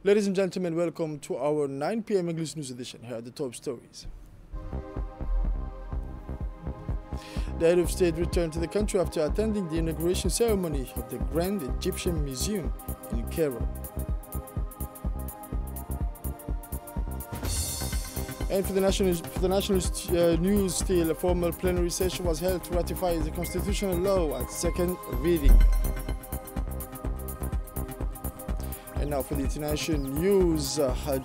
Ladies and gentlemen, welcome to our 9 p.m. English News Edition. Here are the top stories. The head of state returned to the country after attending the inauguration ceremony of the Grand Egyptian Museum in Cairo. And for the nationalist news, still a formal plenary session was held to ratify the constitutional law at second reading. And now for the international news,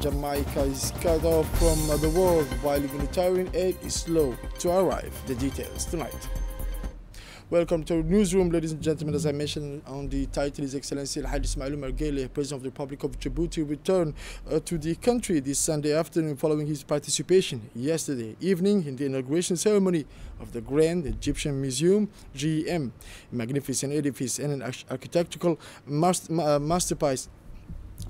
Jamaica is cut off from the world while humanitarian aid is slow to arrive. The details tonight. Welcome to our newsroom, ladies and gentlemen. As I mentioned on the title, His Excellency Al-Hajj Ismail Omar Guelleh, President of the Republic of Djibouti, returned to the country this Sunday afternoon following his participation yesterday evening in the inauguration ceremony of the Grand Egyptian Museum, GEM, a magnificent edifice and an architectural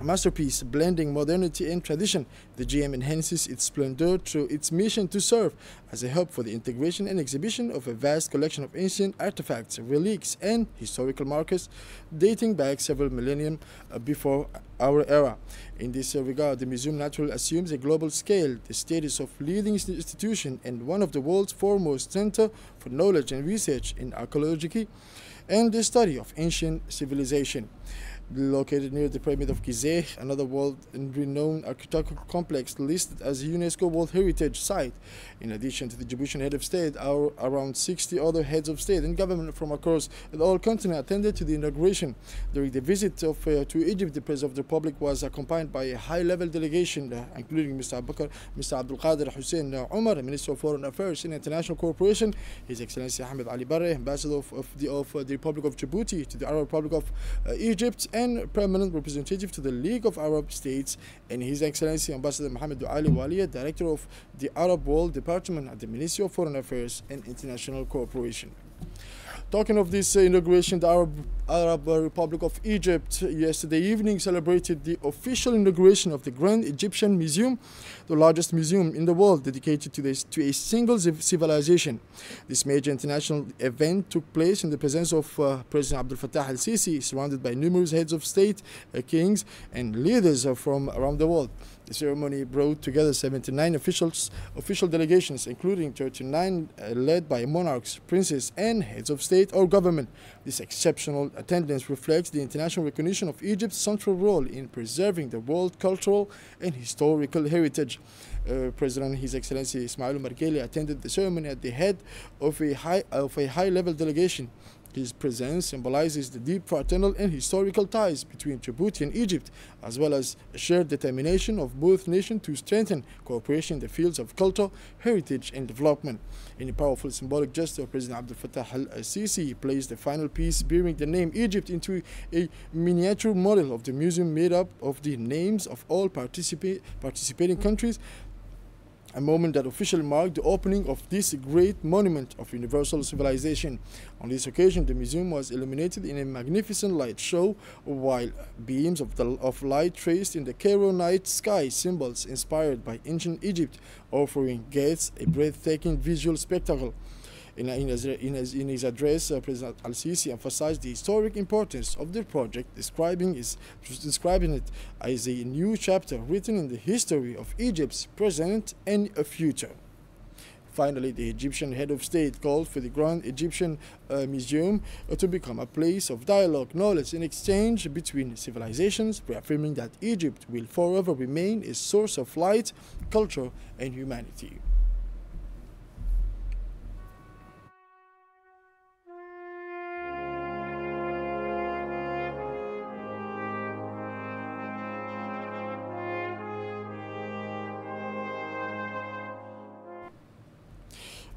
masterpiece blending modernity and tradition. The GM enhances its splendor through its mission to serve as a hub for the integration and exhibition of a vast collection of ancient artifacts, relics, and historical markers dating back several millennia before our era. In this regard, the museum naturally assumes a global scale, the status of leading institution and one of the world's foremost center for knowledge and research in archaeology and the study of ancient civilization. Located near the Pyramid of Gizeh, another world-renowned architectural complex listed as a UNESCO World Heritage Site. In addition to the Djiboutian head of state, around 60 other heads of state and government from across the whole continent attended to the inauguration. During the visit to Egypt, the President of the Republic was accompanied by a high-level delegation, including Mr. Abdul Qadir Hussein Omar, Minister of Foreign Affairs and International Cooperation, His Excellency Ahmed Ali Barre, Ambassador of the Republic of Djibouti to the Arab Republic of Egypt, and permanent representative to the League of Arab States, and His Excellency Ambassador Mohammed Ali Walia, Director of the Arab World Department at the Ministry of Foreign Affairs and International Cooperation. Talking of this inauguration, the Arab Republic of Egypt yesterday evening celebrated the official inauguration of the Grand Egyptian Museum, the largest museum in the world dedicated to a single civilization. This major international event took place in the presence of President Abdel Fattah al-Sisi, surrounded by numerous heads of state, kings, and leaders from around the world. The ceremony brought together 79 official delegations, including 39 led by monarchs, princes, and heads of state or government. This exceptional attendance reflects the international recognition of Egypt's central role in preserving the world cultural and historical heritage. President His Excellency Ismail Omar Guelleh attended the ceremony at the head of a high-level delegation. His presence symbolizes the deep fraternal and historical ties between Djibouti and Egypt, as well as a shared determination of both nations to strengthen cooperation in the fields of culture, heritage, and development. In a powerful symbolic gesture, President Abdel Fattah al-Sisi placed the final piece bearing the name Egypt into a miniature model of the museum made up of the names of all participating countries, a moment that officially marked the opening of this great monument of universal civilization. On this occasion, the museum was illuminated in a magnificent light show, while beams of light traced in the Cairo night sky symbols inspired by ancient Egypt, offering guests a breathtaking visual spectacle. In his address, President al-Sisi emphasized the historic importance of the project, describing it as a new chapter written in the history of Egypt's present and future. Finally, the Egyptian head of state called for the Grand Egyptian Museum to become a place of dialogue, knowledge, and exchange between civilizations, reaffirming that Egypt will forever remain a source of light, culture, and humanity.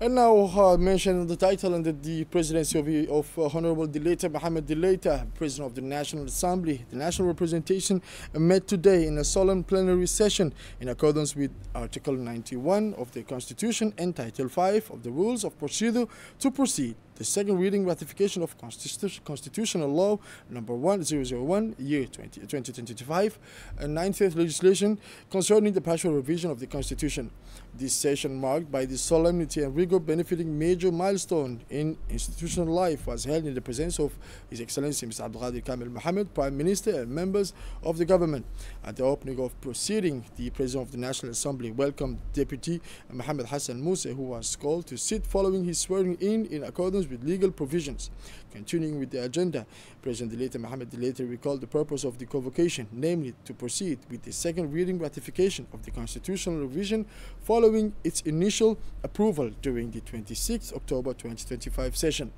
And now, mentioned the title under the presidency of Honorable Dileita Mohamed Dileita, President of the National Assembly. The national representation met today in a solemn plenary session in accordance with Article 91 of the Constitution and Title 5 of the Rules of Procedure to proceed the second reading ratification of Constitutional Law number 1001, year 2025, and 9th legislation concerning the partial revision of the Constitution. This session, marked by the solemnity and rigor benefiting major milestone in institutional life, was held in the presence of His Excellency Mr. Abdulqadir Kamil Mohammed, Prime Minister, and members of the government. At the opening of proceeding, the President of the National Assembly welcomed Deputy Mohammed Hassan Musa, who was called to sit following his swearing in accordance with legal provisions. Continuing with the agenda, President Dilator Mohammed Dilator recalled the purpose of the convocation, namely to proceed with the second reading ratification of the constitutional revision following its initial approval during the 26th October 2025 session.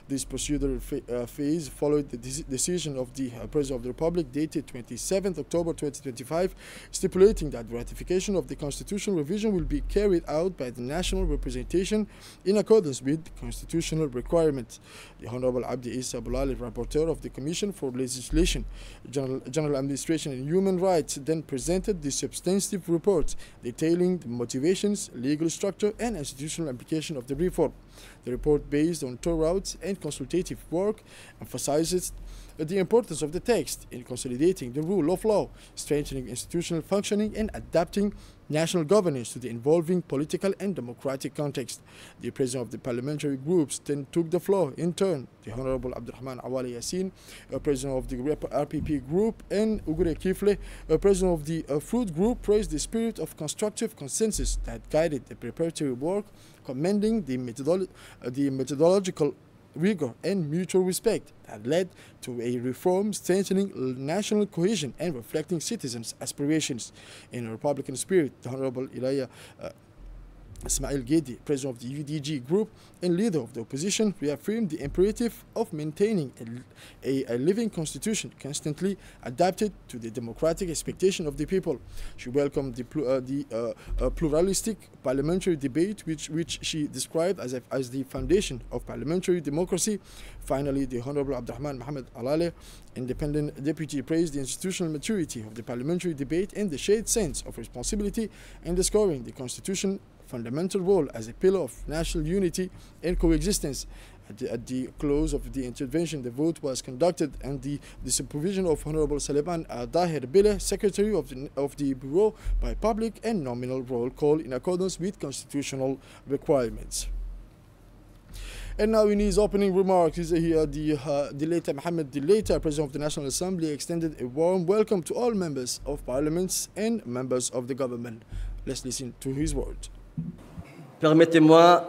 This procedural phase followed the decision of the President of the Republic dated 27th October 2025, stipulating that the ratification of the constitutional revision will be carried out by the national representation in accordance with constitutional requirements. The Honorable Abdi Isa Bulali, Rapporteur of the Commission for Legislation, General Administration and Human Rights, then presented the substantive report detailing the motivations, legal structure, and institutional application of the reform. The report, based on thorough and consultative work, emphasizes the importance of the text in consolidating the rule of law, strengthening institutional functioning, and adapting national governance to the evolving political and democratic context. The President of the parliamentary groups then took the floor in turn. The Honorable Abdurrahman Awali Yassin, President of the RPP group, and Ugure Kifle, President of the Fruit group, praised the spirit of constructive consensus that guided the preparatory work, commending the methodological rigor and mutual respect that led to a reform strengthening national cohesion and reflecting citizens' aspirations. In a Republican spirit, the Honorable Ilaya Ismail Gedi, President of the UDG group and leader of the opposition, reaffirmed the imperative of maintaining a living constitution constantly adapted to the democratic expectation of the people. She welcomed the pluralistic parliamentary debate, which she described as the foundation of parliamentary democracy. Finally, the Honorable Abdurrahman Mohammed Alale, Independent Deputy, praised the institutional maturity of the parliamentary debate and the shared sense of responsibility, underscoring the Constitution fundamental role as a pillar of national unity and coexistence. At the close of the intervention, the vote was conducted under the supervision of Honorable Saliban Dahir Bile, Secretary of the Bureau, by public and nominal roll call in accordance with constitutional requirements. And now, in his opening remarks, Dilator Mohammed Dilator, President of the National Assembly, extended a warm welcome to all members of parliaments and members of the government. Let's listen to his words. Permettez-moi,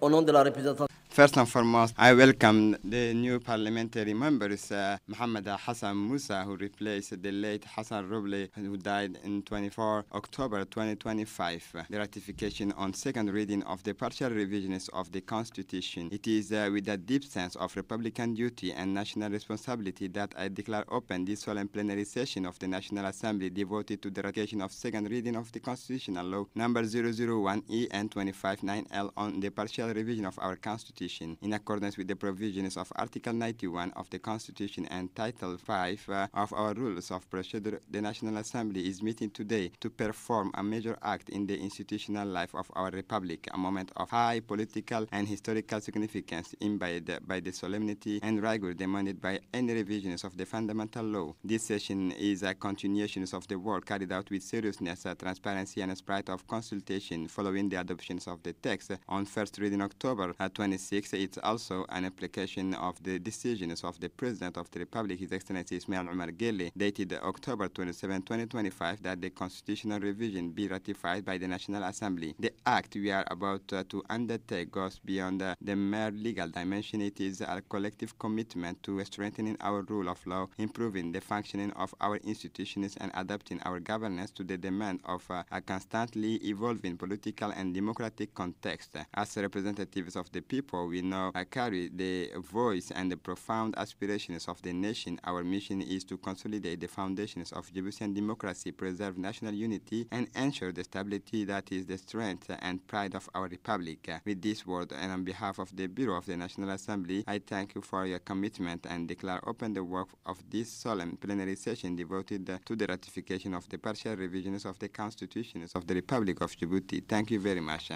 au nom de la représentation. First and foremost, I welcome the new parliamentary members, Mohammed Hassan Musa, who replaced the late Hassan Roble, who died in 24 October 2025. The ratification on second reading of the partial revisions of the Constitution. It is with a deep sense of Republican duty and national responsibility that I declare open this solemn plenary session of the National Assembly devoted to the ratification of second reading of the Constitutional Law number 001E and 259L on the partial revision of our Constitution, in accordance with the provisions of Article 91 of the Constitution and Title 5 of our Rules of Procedure. The National Assembly is meeting today to perform a major act in the institutional life of our Republic, a moment of high political and historical significance imbibed by the solemnity and rigor demanded by any revisions of the fundamental law. This session is a continuation of the work carried out with seriousness, transparency, and a spirit of consultation following the adoptions of the text on first reading October 26. It's also an application of the decisions of the President of the Republic, His Excellency Ismail Omar Guelleh, dated October 27, 2025, that the constitutional revision be ratified by the National Assembly. The act we are about to undertake goes beyond the mere legal dimension. It is a collective commitment to strengthening our rule of law, improving the functioning of our institutions, and adapting our governance to the demand of a constantly evolving political and democratic context. As representatives of the people, we now carry the voice and the profound aspirations of the nation. Our mission is to consolidate the foundations of Djiboutian democracy, preserve national unity, and ensure the stability that is the strength and pride of our republic. With this word, and on behalf of the Bureau of the National Assembly, I thank you for your commitment and declare open the work of this solemn plenary session devoted to the ratification of the partial revisions of the constitutions of the Republic of Djibouti. Thank you very much.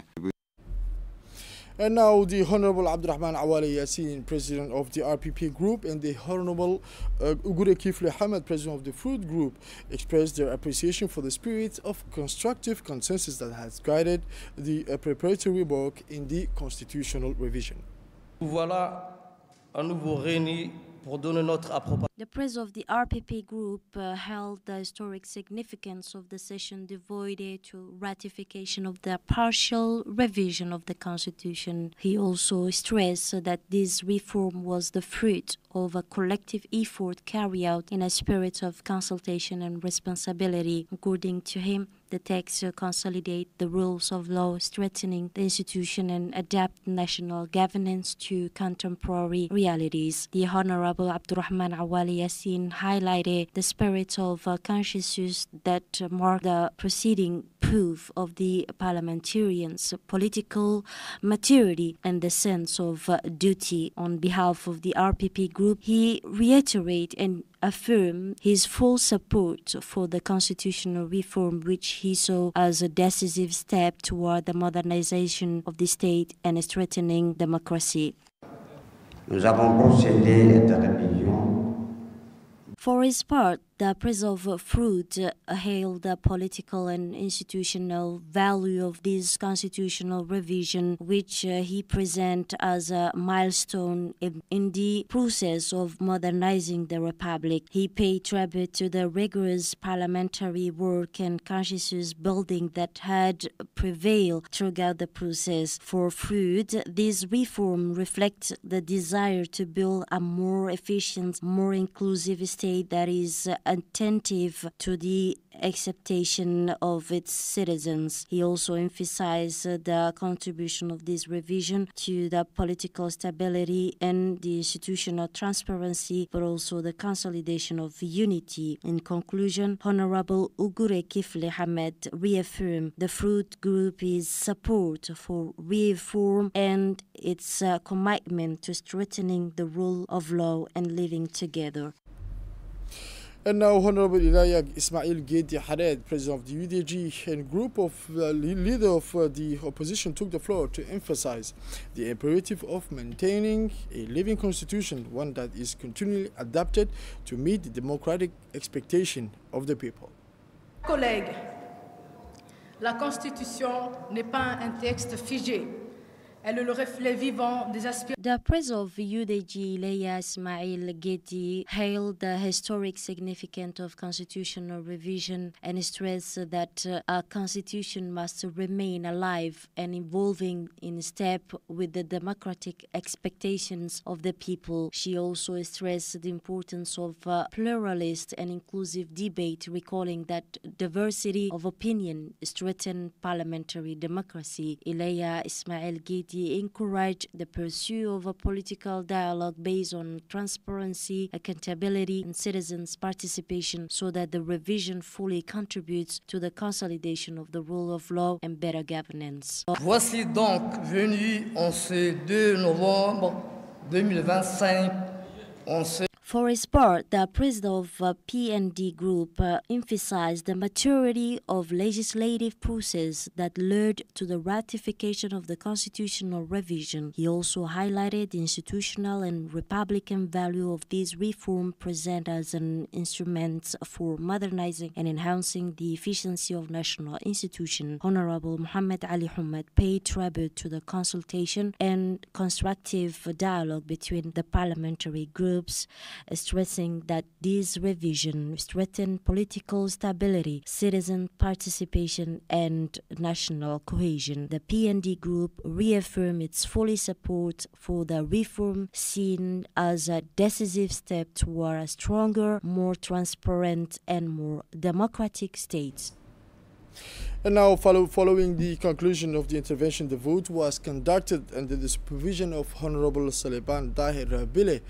And now the Honorable Abdurrahman Awali Yassin, President of the RPP Group, and the Honorable Ugure Kifle Hamad, President of the Fruit Group, expressed their appreciation for the spirit of constructive consensus that has guided the preparatory work in the constitutional revision. Voilà à nouveau réunis pour donner notre approbation. The president of the RPP Group held the historic significance of the session devoted to ratification of the partial revision of the Constitution. He also stressed that this reform was the fruit of a collective effort carried out in a spirit of consultation and responsibility. According to him, the text consolidate the rules of law, strengthening the institution and adapt national governance to contemporary realities. The Honorable Abdurrahman Awali Yassin highlighted the spirit of conscience that marked the preceding proof of the parliamentarians' political maturity and the sense of duty. On behalf of the RPP Group, he reiterated and affirmed his full support for the constitutional reform, which he saw as a decisive step toward the modernization of the state and strengthening democracy. Nous avons procédé à la révision. For his part, the President of Fruit hailed the political and institutional value of this constitutional revision, which he presents as a milestone in the process of modernizing the Republic. He paid tribute to the rigorous parliamentary work and consensus building that had prevailed throughout the process. For Fruit, this reform reflects the desire to build a more efficient, more inclusive state that is attentive to the acceptation of its citizens. He also emphasized the contribution of this revision to the political stability and the institutional transparency, but also the consolidation of unity. In conclusion, Honorable Ugure Kifle Hamad reaffirmed the Fruit Group's support for reform and its commitment to strengthening the rule of law and living together. And now Honorable Ilayag Ismail Gedi Hared, President of the UDG and group of leader of the opposition, took the floor to emphasize the imperative of maintaining a living constitution, one that is continually adapted to meet the democratic expectation of the people. Collègues, la Constitution n'est pas un texte figé. Elle est le reflet vivant des aspirations. The president of UDG, Leia Ismail Gedi, hailed the historic significance of constitutional revision and stressed that a constitution must remain alive and evolving in step with the democratic expectations of the people. She also stressed the importance of pluralist and inclusive debate, recalling that diversity of opinion strengthens parliamentary democracy. Leia Ismail Gedi encouraged the pursuit of a political dialogue based on transparency, accountability, and citizens' participation so that the revision fully contributes to the consolidation of the rule of law and better governance. Voici donc venu en ce 2 novembre 2025 en ce For his part, the president of PND Group emphasized the maturity of legislative process that led to the ratification of the constitutional revision. He also highlighted the institutional and republican value of this reform present as an instrument for modernizing and enhancing the efficiency of national institutions. Honorable Muhammad Ali Humad paid tribute to the consultation and constructive dialogue between the parliamentary groups, stressing that this revision strengthened political stability, citizen participation, and national cohesion. The PND Group reaffirmed its full support for the reform, seen as a decisive step toward a stronger, more transparent, and more democratic state. And now, following the conclusion of the intervention, the vote was conducted under the supervision of Honorable Saleban Dahir Bile,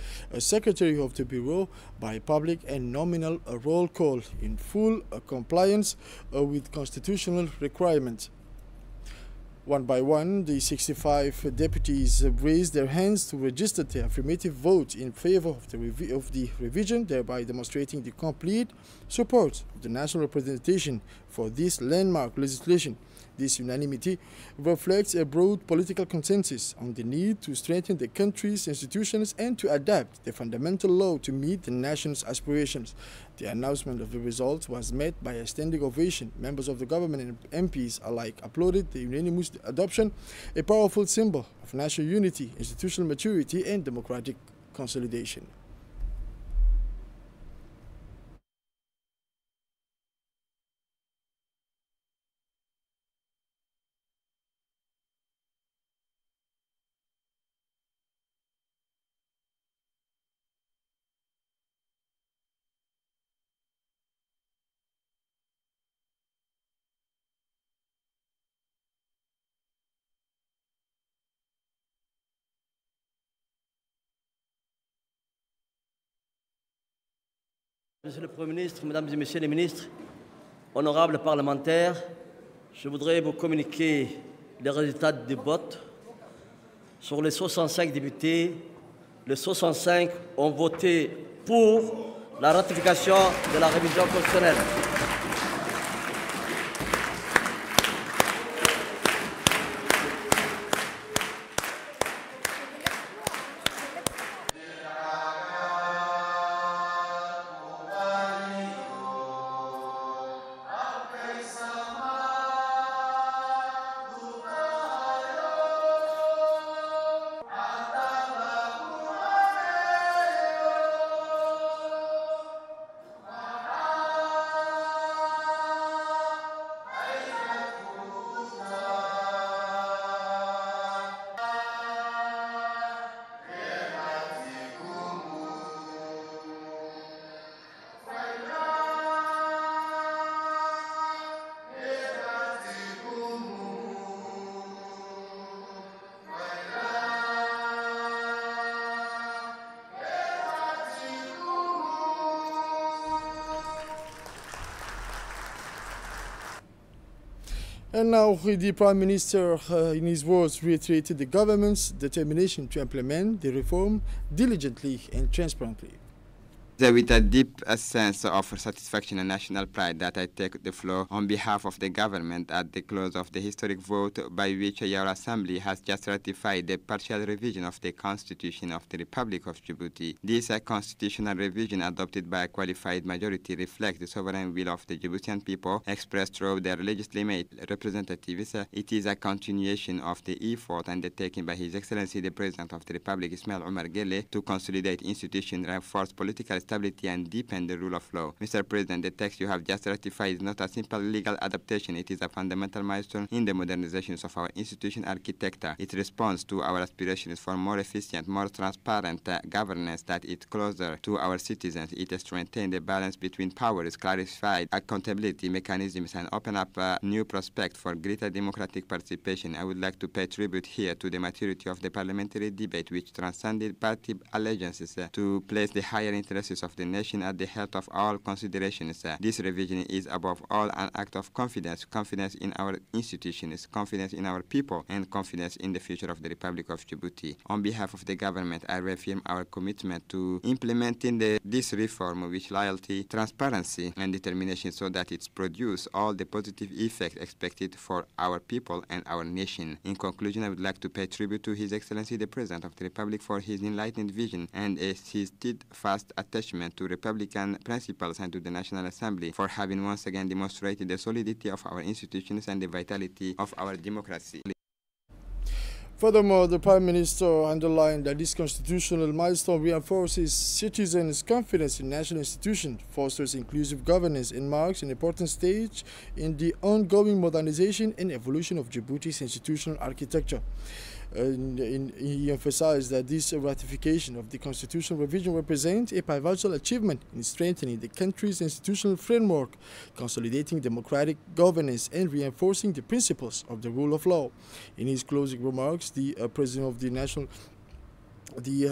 Secretary of the Bureau, by public and nominal roll call in full compliance with constitutional requirements. One by one, the 65 deputies raised their hands to register their affirmative vote in favor of the revision, thereby demonstrating the complete support of the national representation for this landmark legislation. This unanimity reflects a broad political consensus on the need to strengthen the country's institutions and to adapt the fundamental law to meet the nation's aspirations. The announcement of the results was met by a standing ovation. Members of the government and MPs alike applauded the unanimous adoption, a powerful symbol of national unity, institutional maturity, and democratic consolidation. Monsieur le Premier ministre, Mesdames et Messieurs les ministres, honorables parlementaires, je voudrais vous communiquer les résultats du vote. Sur les 65 députés, les 65 ont voté pour la ratification de la révision constitutionnelle. And now the Prime Minister, in his words, reiterated the government's determination to implement the reform diligently and transparently. With a deep sense of satisfaction and national pride that I take the floor on behalf of the government at the close of the historic vote by which your Assembly has just ratified the partial revision of the Constitution of the Republic of Djibouti. This constitutional revision adopted by a qualified majority reflects the sovereign will of the Djiboutian people expressed through their legitimate representatives. It is a continuation of the effort undertaken by His Excellency the President of the Republic, Ismail Omar Guelleh, to consolidate institutions, reinforce political stability, and deepen the rule of law. Mr. President, the text you have just ratified is not a simple legal adaptation. It is a fundamental milestone in the modernizations of our institution architecture. It responds to our aspirations for more efficient, more transparent governance that is closer to our citizens. It strengthens the balance between powers, clarified accountability mechanisms, and open up a new prospect for greater democratic participation. I would like to pay tribute here to the maturity of the parliamentary debate, which transcended party allegiances to place the higher interests of the nation at the head of all considerations. This revision is above all an act of confidence in our institutions, confidence in our people, and confidence in the future of the Republic of Djibouti. On behalf of the government, I reaffirm our commitment to implementing this reform with loyalty, transparency, and determination so that it produces all the positive effects expected for our people and our nation. In conclusion, I would like to pay tribute to His Excellency the President of the Republic for his enlightened vision and his steadfast attachment to Republican principles, and to the National Assembly for having once again demonstrated the solidity of our institutions and the vitality of our democracy. Furthermore, the Prime Minister underlined that this constitutional milestone reinforces citizens' confidence in national institutions, fosters inclusive governance, and marks an important stage in the ongoing modernization and evolution of Djibouti's institutional architecture. He emphasized that this ratification of the constitutional revision represents a pivotal achievement in strengthening the country's institutional framework, consolidating democratic governance, and reinforcing the principles of the rule of law. In his closing remarks, the President of the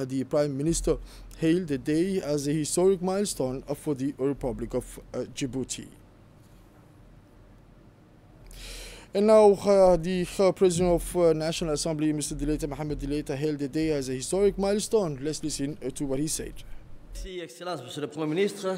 the Prime Minister hailed the day as a historic milestone for the Republic of Djibouti. And now, the President of National Assembly, Mr. Dileita Mohamed Dileita, hailed the day as a historic milestone. Let's listen to what he said. Merci, Excellence, Monsieur le Premier ministre.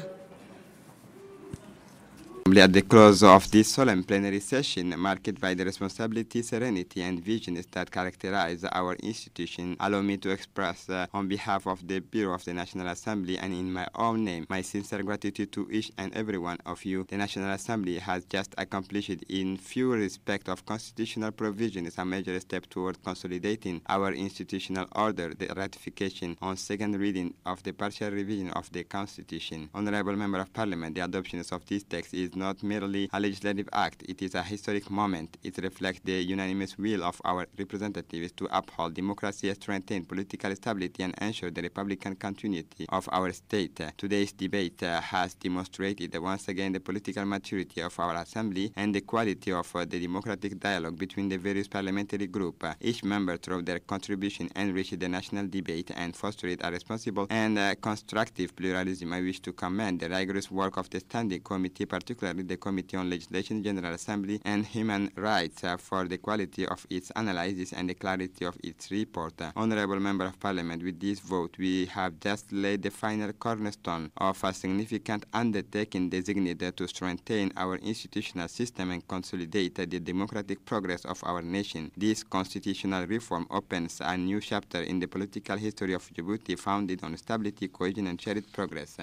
Assembly, at the close of this solemn plenary session, marked by the responsibility, serenity, and vision that characterize our institution, allow me to express, on behalf of the Bureau of the National Assembly and in my own name, my sincere gratitude to each and every one of you. The National Assembly has just accomplished, in full respect of constitutional provisions, a major step toward consolidating our institutional order, the ratification on second reading of the partial revision of the Constitution. Honorable Member of Parliament, the adoption of this text is not merely a legislative act, it is a historic moment. It reflects the unanimous will of our representatives to uphold democracy, strengthen political stability, and ensure the Republican continuity of our state. Today's debate has demonstrated once again the political maturity of our Assembly and the quality of the democratic dialogue between the various parliamentary groups. Each member, through their contribution, enriched the national debate and fostered a responsible and constructive pluralism. I wish to commend the rigorous work of the Standing Committee, particularly the Committee on Legislation, General Assembly, and Human Rights, for the quality of its analysis and the clarity of its report. Honorable Member of Parliament, with this vote, we have just laid the final cornerstone of a significant undertaking designated to strengthen our institutional system and consolidate the democratic progress of our nation. This constitutional reform opens a new chapter in the political history of Djibouti, founded on stability, cohesion, and shared progress.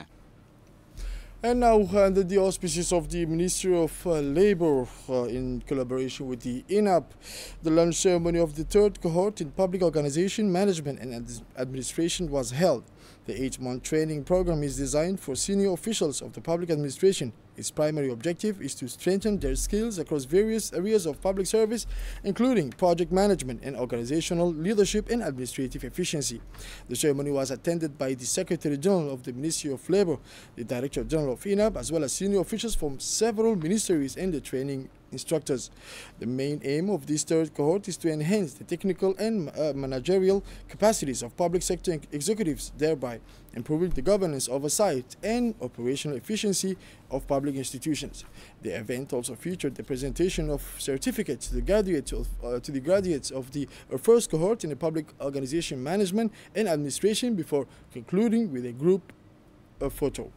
And now, under the auspices of the Ministry of Labor, in collaboration with the INAP, the launch ceremony of the third cohort in Public Organization, Management and Administration was held. The 8-month training program is designed for senior officials of the public administration. Its primary objective is to strengthen their skills across various areas of public service, including project management and organizational leadership and administrative efficiency. The ceremony was attended by the Secretary General of the Ministry of Labor, the Director General of INAP, as well as senior officials from several ministries and the training instructors. The main aim of this third cohort is to enhance the technical and managerial capacities of public sector executives, thereby improving the governance, oversight, and operational efficiency of public institutions. The event also featured the presentation of certificates to the graduates of the first cohort in the public organization management and administration before concluding with a group photo.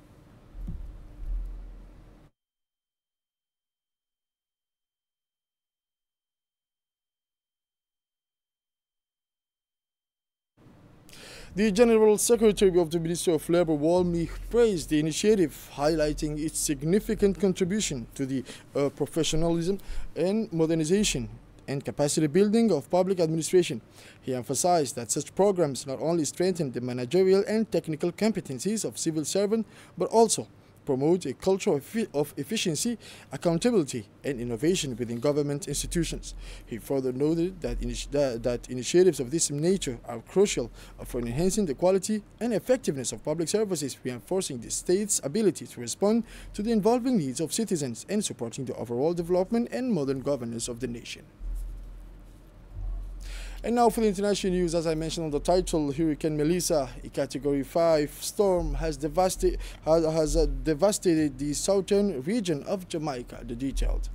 The General Secretary of the Ministry of Labor warmly praised the initiative, highlighting its significant contribution to the professionalism and modernization and capacity building of public administration. He emphasized that such programs not only strengthen the managerial and technical competencies of civil servants, but also promote a culture of efficiency, accountability, and innovation within government institutions. He further noted that initiatives of this nature are crucial for enhancing the quality and effectiveness of public services, reinforcing the state's ability to respond to the evolving needs of citizens and supporting the overall development and modern governance of the nation. And now for the international news, as I mentioned on the title, Hurricane Melissa, a Category 5 storm, has devastated the southern region of Jamaica. The detailed.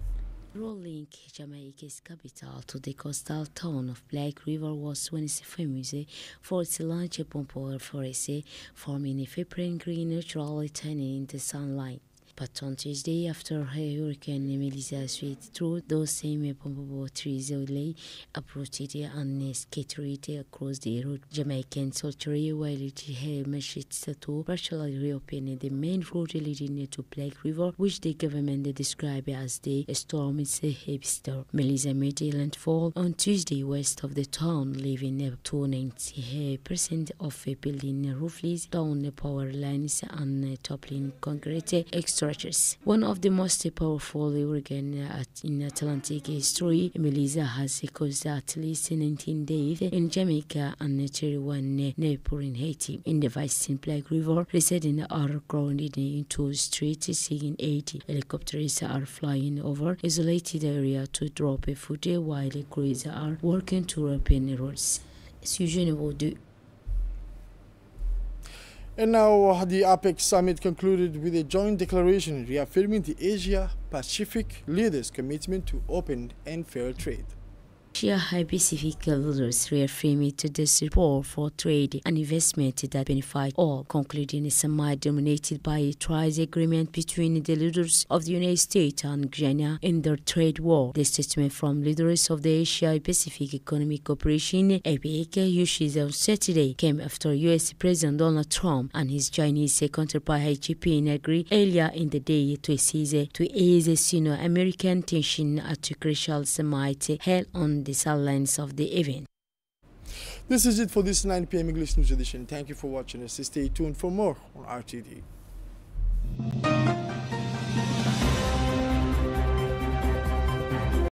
Rolling Jamaica's capital to the coastal town of Black River was once famous for its large bumper forest, forming a vibrant green naturally tanning in the sunlight. But on Tuesday, after Hurricane Melissa swept through, those same bamboo trees lay uprooted and scattered across the road. Jamaican soldiers, while it managed to partially reopen the main road leading to Black River, which the government described as the storm's epicenter. Melissa made landfall on Tuesday west of the town, leaving up to 90% of a building roofs, down power lines, and toppling concrete structures. One of the most powerful hurricanes in Atlantic history, Melissa has caused at least 19 deaths in Jamaica and 31 neighboring Haiti. In the Western Black River, residents are grounded into streets seeking aid. Helicopters are flying over isolated area to drop food, while crews are working to repair roads. And now the APEC summit concluded with a joint declaration reaffirming the Asia-Pacific leaders' commitment to open and fair trade. Asia-Pacific leaders reaffirmed their support for trade and investment that benefit all, concluding a summit dominated by a trade agreement between the leaders of the United States and China in their trade war. The statement from leaders of the Asia-Pacific Economic Cooperation (APEC) issued on Saturday came after U.S. President Donald Trump and his Chinese counterpart Xi Jinping agreed earlier in the day to ease Sino-American tension at a crucial summit held on the sidelines of the event. This is it for this 9 p.m. English News edition. Thank you for watching us. Stay tuned for more on RTD.